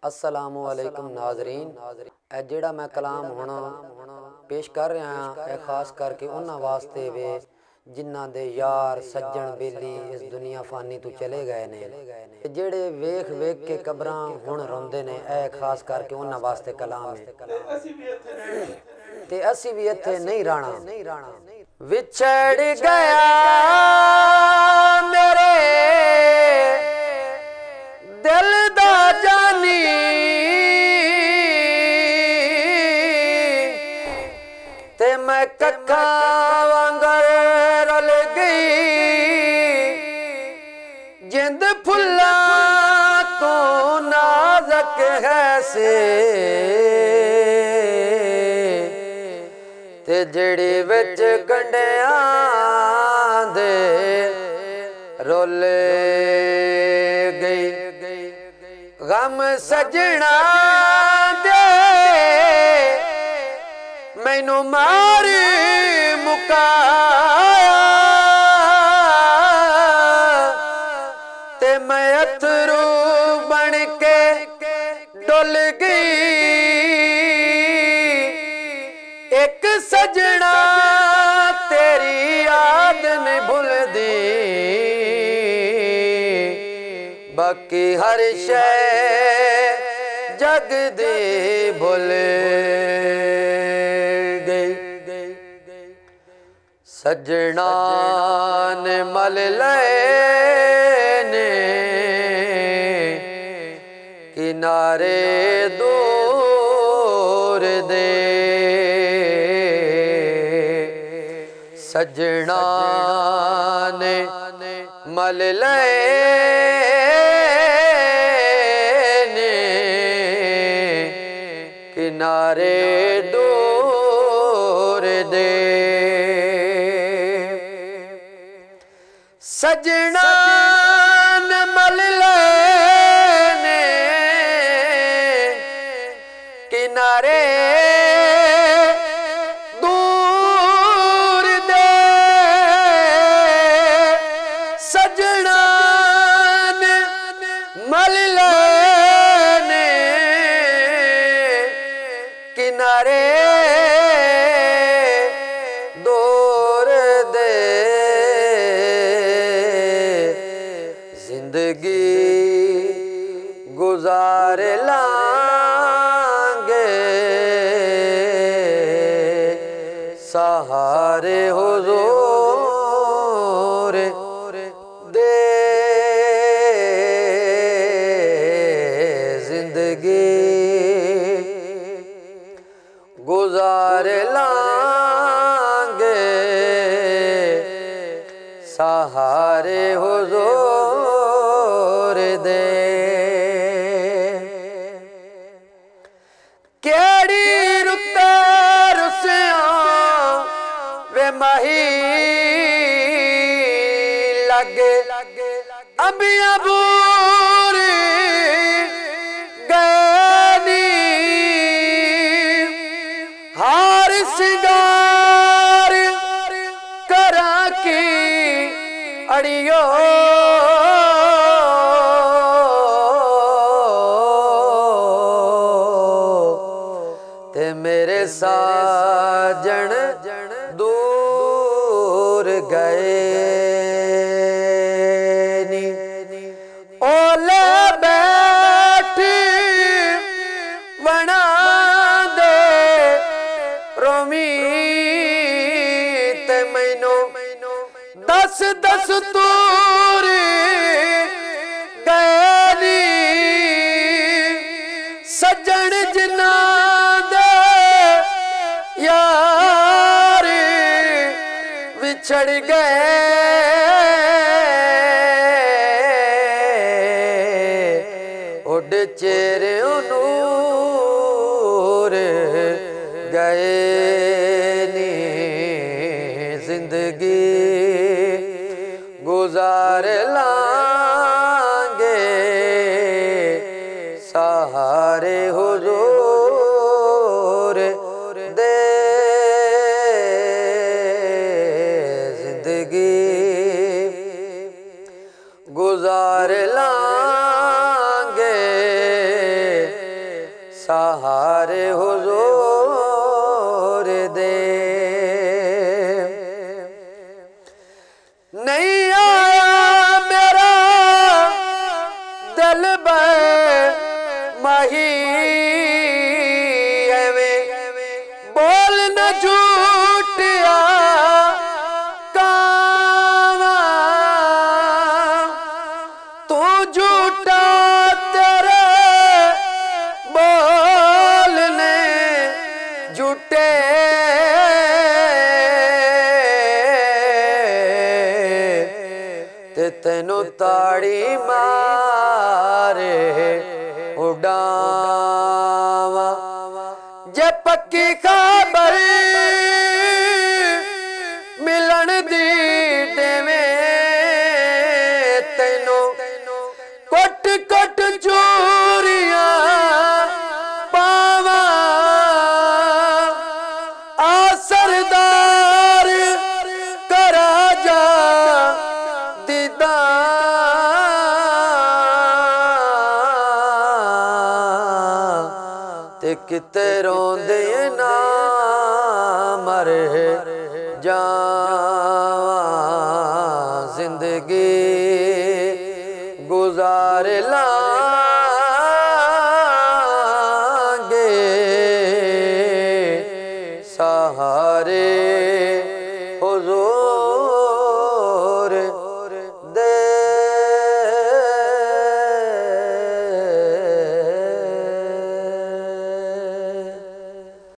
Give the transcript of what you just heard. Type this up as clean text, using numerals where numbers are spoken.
अस्सलामु अलैकुम नाज़रीन। ਜਿਹੜਾ मैं कलाम ਹੁਣ पेश कर रहा हाँ यह खास करके उन्होंने वास्ते वे जिन्हों के यार सज्जन बेली इस दुनिया फानी तो चले गए ने जेड़े वेख वेख के कब्र हुण रोंदे ने यह खास करके उन्होंने वास्ते कलाम है ते असी भी इत्थे नहीं रहना। विछड़ गया मेरे दिल दा जानी ते मैं कक्खा वांगर रल गई जिंद फुल्ला तो नाज़क है से ते जड़ी विच गंढियां दे रोल गई गम सजना दे मैनू मार मुकाया ते मैं अथरू बन के डुल गई एक सजना तेरी याद नहीं भुलदी बाकी हर शय जग दी भुल गई। सजना ने मल लेने किनारे दूर दे सजना ने मल लेने किनारे दूर दे सजना ने मल लेने किनारे दूर दे सजना ने मल लेने किनारे दूर दे जिंदगी गुजार लांगे सहारे हुजूर दे जिंदगी गुजार लांगे सहारे हुजूर दे केड़ी रुते रुसियां वे माही लगे अंबिया बूर गैनी हार सिंगार करा की अड़ियो ते मेरे साजन दूर गए नी ओले बैठ बना दे रोमी ते मैनू दस दस तूर गए नी सज्जन जिन्ना दे यार विछड़ गए उड चेहरे नूर गए नी जिंदगी गुजार लांगे सहारे हुजूर दे जिंदगी गुजार लांगे सहारे हुजूर दे। नहीं आया मेरा दिल माही बोल न झूठिया कावा तू झूठा तेरे बोलने झूठे ते तेनू ताड़ी मारे उड़ावा जे पक्की खबर मिलन दी देवे तेनू कुट कुट चूरियां पावा आ सरदार करा जा दीदा ते किते रोंदे ना मरे जावां जिंदगी गुजार ला